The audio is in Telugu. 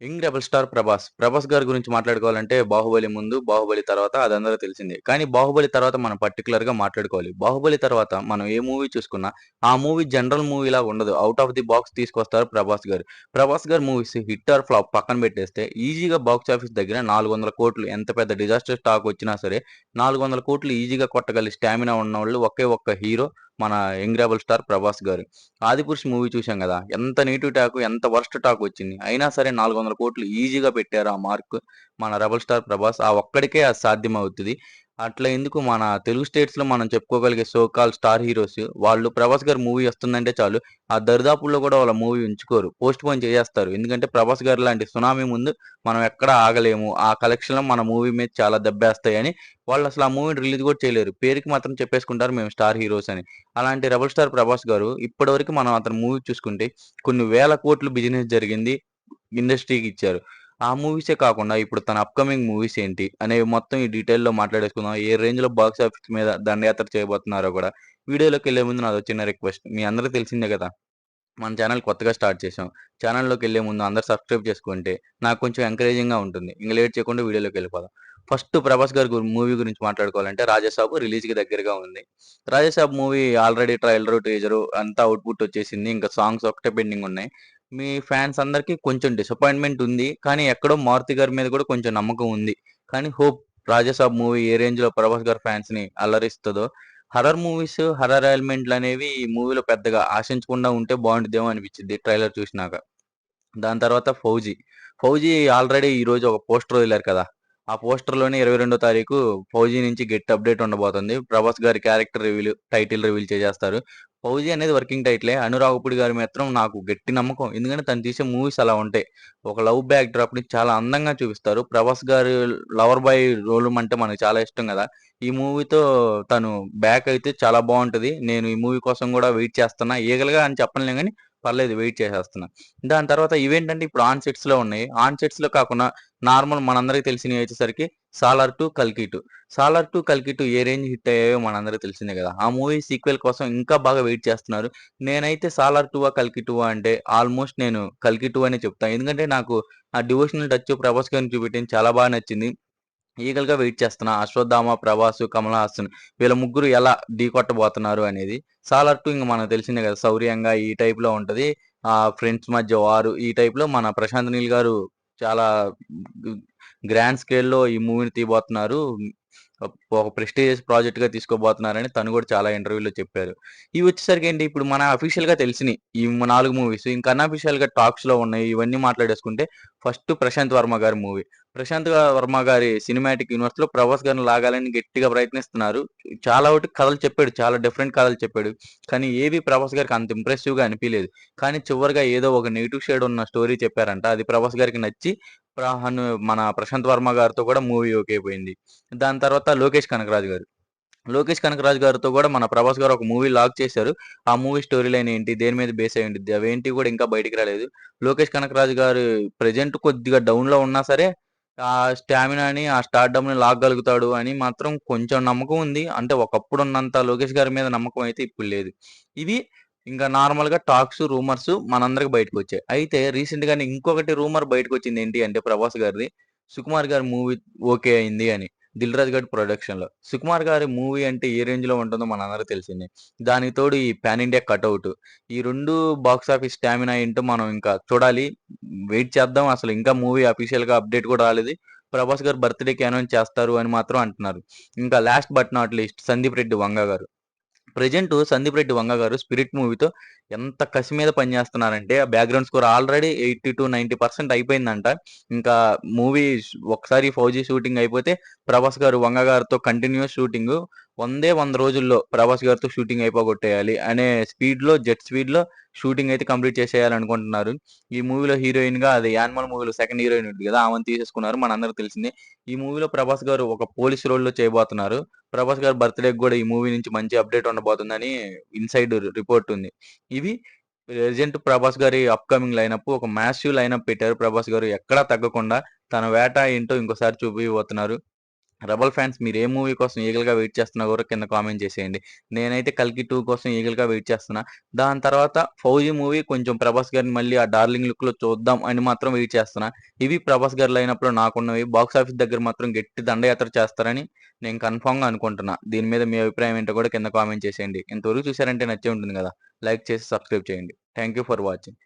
Young rebel star 'Prabhas'. 'Prabhas' గారి గురించి మాట్లాడుకోవాలంటే 'బాహుబలి' ముందు, 'బాహుబలి' తర్వాత అదందరూ తెలిసిందే. కానీ 'బాహుబలి' తర్వాత మనం పర్టిక్యులర్‌గా మాట్లాడుకోవాలి. 'బాహుబలి' తర్వాత మనం ఏ మూవీ చూసుకున్నా, ఆ మూవీ జనరల్ మూవీలాగా ఉండదు. ఔట్ ఆఫ్ ది బాక్స్ తీసుకొస్తారు 'ప్రభాస్' గారు. 'ప్రభాస్' గారి మూవీస్ హిట్ ఆర్ ఫ్లాప్ పక్కన పెట్టేస్తే ఈజీగా బాక్స్ ఆఫీస్ దగ్గర 400,00,00,000 ఎంత పెద్ద డిజాస్టర్ టాక్ వచ్చినా సరే 400,00,00,000 ఈజీగా కొట్టగల స్టామినా ఉన్నోళ్ళు ఒకే ఒక్క హీరో మన యంగ్ రెబెల్ స్టార్ 'ప్రభాస్' గారు. 'ఆదిపురుష్' మూవీ చూసాం గదా! ఎంత నెగెటివ్ టాక్, ఎంత వరస్ట్ టాక్ వచ్చింది. అయినా సరే 400,00,00,000 ఈజీగా పెట్టారు ఆ మార్క్. మన 'రెబెల్ స్టార్ ప్రభాస్' ఆ ఒక్కడికే అది సాధ్యమవుతది. అట్లా ఎందుకు మన తెలుగు స్టేట్స్‌లో మనం చెప్పుకోగలిగే సో కాల్డ్ స్టార్ హీరోస్ వాళ్ళు 'ప్రభాస్' గారి మూవీ వస్తుందంటే చాలు ఆ దరిదాపుల్లో గూడా వాళ్ళ మూవీ ఉంచుకోరు. పోస్ట్‌పోన్ చేసేస్తారు. ఎందుకంటే 'ప్రభాస్' గారి లాంటి సునామీ ముందు మనం ఎక్కడ ఆగలేము. ఆ కలెక్షన్‌లో మన మూవీ మీద చాలా దెబ్బేస్తాయని వాళ్ళసలు ఆ మూవీని రిలీజ్ గూడా చేయలేరు. పేరుకి మాత్రం చెప్పేసుకుంటారు మేము స్టార్ హీరోస్ అని. అలాంటి 'రెబెల్ స్టార్ ప్రభాస్' గారు ఇప్పటివరకు మనం అతని మూవీ చూసుకుంటే కొన్ని వేల కోట్లు బిజినెస్ జరిగింది. ఇండస్ట్రీకి ఇచ్చారు. ఆ మూవీసే కాకుండా ఇప్పుడు తన అప్‌కమింగ్ మూవీస్ ఏంటి అనేవి మొత్తం ఈ డీటెయిల్‌లో మాట్లాడేసుకుందాం. ఏ రేంజ్‌లో బాక్స్ ఆఫీస్ మీద దండయాత్ర చేయబోతున్నారో గూడా. వీడియోలోకెళ్ళే ముందు నాదో చిన్న రిక్వెస్ట్. మీ అందరికి తెలిసిందే గదా! మన ఛానెల్ కొత్తగా స్టార్ట్ చేశాం. ఛానెల్‌లోకెళ్ళే ముందు అందరూ సబ్స్క్రైబ్ చేసుకుంటే నాకు కొంచెం ఎంకరేజింగ్‌గా ఉంటుంది. ఇంక లేట్ చేయకుండా వీడియోలోకెళ్ళిపోదాం. ఫస్ట్ 'ప్రభాస్' గారి మూవీ గురించి మాట్లాడుకోవాలంటే 'రాజాసాబు' రిలీజ్‌కి దగ్గరగా ఉంది. 'Rajasaab' movie already trailer, teaser అంతా ఔట్‌పుట్ వచ్చేసింది. ఇంకా సాంగ్స్ ఒక్కటే పెండింగ్ ఉన్నాయి. మీ ఫ్యాన్స్ అందరికి కొంచెం డిసప్పాయింట్‌మెంట్ ఉంది. కానీ ఎక్కడో 'మారుతి' గారి మీద కూడా కొంచెం నమ్మకం ఉంది. కానీ హోప్ 'రాజాసాబ్' మూవీ ఏ రేంజ్‌లో 'ప్రభాస్' గారి ఫ్యాన్స్‌ని అల్లరిస్తదో హర్రర్ మూవీస్, హర్రర్ ఎలిమెంట్‌లనేవి ఈ మూవీలో పెద్దగా ఆశించకుండా ఉంటే బావుండిద్దేమో అనిపిచ్చిద్ది ట్రైలర్ చూసినాక. దాని తర్వాత 'ఫౌజీ'. 'ఫౌజీ' ఆల్రెడీ ఈరోజు ఒక పోస్టర్ వదిలారు కదా! ఆ పోస్టర్‌లోనే 22 తారీఖు 'ఫౌజీ' నుంచి గెట్ అప్డేట్ ఉండబోతుంది. 'ప్రభాస్' గారి క్యారెక్టర్ టైటిల్ రివీల్ చేసేస్తారు. 'ఫౌజీ' అనేది వర్కింగ్ టైటిలే. 'అనురాగపుడి' గారి మాత్రం నాకు గట్టి నమ్మకం. ఎందుకంటే తను తీసే మూవీస్ అలా ఉంటాయి. ఒక లవ్ బ్యాక్ డ్రాప్‌ని చాలా అందంగా చూపిస్తారు. 'ప్రభాస్' గారు లవర్ బాయ్ రోల్ అంటే మనకు చాలా ఇష్టం గదా! ఈ మూవీతో తను బ్యాక్ అయితే చాలా బావుంటది. నేను ఈ మూవీ కోసం గూడా వెయిట్ చేస్తున్నా. ఈగలుగా అని చెప్పనులే గానీ పర్లేదు వెయిట్ చేసేస్తున్నా. దాని తర్వాత ఇవేంటంటే ఇప్పుడు ఆన్ సెట్స్‌లో ఉన్నాయి. ఆన్ సెట్స్‌లో కాకుండా నార్మల్ మనందరికి తెలిసినవి వచ్చేసరికి 'సాలార్ 2', 'కల్కి 2'. 'సాలార్ 2', 'కల్కి 2' ఏ రేంజ్ హిట్ అయ్యాయో మనందరికి తెలిసిందే కదా! ఆ మూవీ సీక్వెల్ కోసం ఇంకా బాగా వెయిట్ చేస్తున్నారు. నేనైతే 'సాలార్ 2', 'కల్కి 2' అంటే ఆల్‌మోస్ట్ నేను 'కల్కి 2' అనే చెప్తా. ఎందుకంటే నాకు ఆ డివోషనల్ టచ్ 'ప్రభాస్' గారిని చూపెట్టింది చాలా బాగా నచ్చింది. ఈగల్‌గా వెయిట్ చేస్తున్నా. 'అశ్వత్థామ', 'ప్రభాస్', 'కమల్ హాసన్' వీళ్ళ ముగ్గురు ఎలా ఢీకొట్టబోతున్నారు అనేది. 'సాలార్ 2' ఇంక మనకు తెలిసిందే కదా! శౌర్యంగా ఈ టైప్‌లో ఉంటది. ఫ్రెండ్స్ మధ్య వారు ఈ టైప్‌లో మన 'ప్రశాంత్ నీల్' గారు చాలా గ్ గ్రాండ్ స్కేల్‌లో ఈ మూవీని తీయబోతున్నారు. ఒక ప్రెస్టీజియస్ ప్రాజెక్ట్‌గా తీసుకోబోతున్నారని తను కూడా చాలా ఇంటర్వ్యూలో చెప్పారు. ఇవి వచ్చేసరికి ఏంటి ఇప్పుడు మన అఫీషియల్‌గా తెలిసినయి. ఈ 4 మూవీస్. ఇంకా అన్‌అఫీషియల్‌గా టాక్స్‌లో ఉన్నాయి. ఇవన్నీ మాట్లాడేసుకుంటే ఫస్ట్ 'ప్రశాంత్ వర్మ' గారి మూవీ. వర్మ గారి సినిమాటిక్ యూనివర్స్‌లో 'ప్రభాస్' గారిని లాగాలని గట్టిగా ప్రయత్నిస్తున్నారు. చాలా వరకు కథలు చెప్పాడు. చాలా డిఫరెంట్ కథలు చెప్పాడు. కానీ ఏవి 'ప్రభాస్' గారికి అంత ఇంప్రెసివ్‌గా అనిపియలేదు. కానీ చివరగా ఏదో ఒక నెగెటివ్ షేడ్ ఉన్న స్టోరీ చెప్పారంట. అది 'ప్రభాస్' గారికి నచ్చి మన 'ప్రశాంత్ వర్మ' గారితో కూడా మూవీ ఓకే అయిపోయింది. దాని తర్వాత 'లోకేష్ కనగరాజు' గారు. 'లోకేష్ కనకరాజు' గారితో గూడా మన 'ప్రభాస్' గారు ఒక మూవీ లాక్ చేశారు. ఆ మూవీ స్టోరీ లైన్ ఏంటి? దేని మీద బేస్ అయ్యి ఉండిద్ది? అవేంటివి గూడా ఇంకా బయటికి రాలేదు. 'లోకేష్ కనకరాజు' గారు ప్రెజెంట్ కొద్దిగా డౌన్‌లో ఉన్నా సరే, ఆ స్టామినాని, ఆ స్టార్డమ్‌ని లాగగలుగుతాడు అని మాత్రం కొంచెం నమ్మకం ఉంది. అంటే ఒకప్పుడున్నంత 'లోకేష్' గారి మీద నమ్మకం అయితే ఇప్పుడు లేదు. ఇవి ఇంకా నార్మల్‌గా టాక్స్, రూమర్స్ మనందరికి బయటకొచ్చాయి. అయితే రీసెంట్‌గానే ఇంకొకటి రూమర్ బయటకొచ్చింది ఏంటి అంటే 'ప్రభాస్' గారిది. 'సుకుమార్' గారి మూవీ ఓకే అయింది అని. 'దిల్ రాజు' గారి ప్రొడక్షన్‌లో. 'సుకుమార్' గారి మూవీ అంటే ఏ రేంజ్‌లో ఉంటుందో మనందరికి తెలిసిందే. దానికి తోడు ఈ పాన్ ఇండియా కటౌట్. ఈ 2 బాక్స్ ఆఫీస్ స్టామినా ఏంటో మనం ఇంకా చూడాలి. వెయిట్ చేద్దాం. అసలు ఇంకా మూవీ అఫీషియల్‌గా అప్డేట్ కూడా రాలేదు. 'ప్రభాస్' గారు బర్త్‌డేకి అనౌన్స్ చేస్తారు అని మాత్రం అంటున్నారు. ఇంకా last but not least 'Sandeep Reddy Vanga' గారు. ప్రెజెంట్ 'సందీప్ రెడ్డి వంగ' గారు 'స్పిరిట్' మూవీతో ఎంత కసి మీద పనిచేస్తున్నారంటే, ఆ బ్యాక్‌గ్రౌండ్ స్కోర్ ఆల్రెడీ 80-90% అయిపోయిందంట. ఇంకా మూవీ ఒకసారి 'ఫౌజీ' షూటింగ్ అయిపోతే 'ప్రభాస్' గారు 'వంగ' గారితో కంటిన్యూయస్ షూటింగు. 100 రోజుల్లో 'ప్రభాస్' గారితో షూటింగ్ అయిపోగొట్టేయాలి అనే స్పీడ్‌లో జెట్ స్పీడ్‌లో షూటింగ్ అయితే కంప్లీట్ చేసేయాలనుకుంటున్నారు. ఈ మూవీలో హీరోయిన్‌గా అది 'యానిమల్' మూవీలో సెకండ్ హీరోయిన్ ఉంది కదా! ఆమెను తీసేసుకున్నారు. మనందరికి తెలిసిందే. ఈ మూవీలో 'ప్రభాస్' గారు ఒక పోలీస్ రోల్‌లో చేయబోతున్నారు. 'ప్రభాస్' గారి బర్త్‌డేకి గూడా ఈ మూవీ నుంచి మంచి అప్డేట్ ఉండబోతుందని ఇన్‌సైడ్ రిపోర్ట్ ఉంది. ఇవి ప్రెజెంట్ 'ప్రభాస్' గారి అప్‌కమింగ్ లైనప్ ఒక మాసివ్ లైనప్ పెట్టారు 'ప్రభాస్' గారు. ఎక్కడా తగ్గకుండా తన వేట ఏంటో ఇంకోసారి చూపియబోతున్నారు. రెబల్ ఫ్యాన్స్ మీరు ఏ మూవీ కోసం ఈగల్‌గా వెయిట్ చేస్తున్నా కూడా కింద కామెంట్ చేసేయండి. నేనైతే 'కల్కి 2' కోసం ఈగల్‌గా వెయిట్ చేస్తున్నా. దాని తర్వాత 'ఫౌజీ' మూవీ కొంచెం 'ప్రభాస్' గారిని మళ్ళీ ఆ డార్లింగ్ లుక్‌లో చూద్దాం అని మాత్రం వెయిట్ చేస్తున్నా. ఇవి 'ప్రభాస్' గారి లైనప్‌లో నాకున్నవి. బాక్స్ ఆఫీస్ దగ్గర మాత్రం గట్టి దండయాత్ర చేస్తారని నేను కన్ఫర్మ్‌గా అనుకుంటున్నా. దీని మీద మీ అభిప్రాయం ఏంటో కూడా కింద కామెంట్ చేసేయండి. ఇంతవరకు చూసారంటే నచ్చే ఉంటుంది కదా! లైక్ చేసి సబ్స్క్రైబ్ చేయండి. Thank you for watching.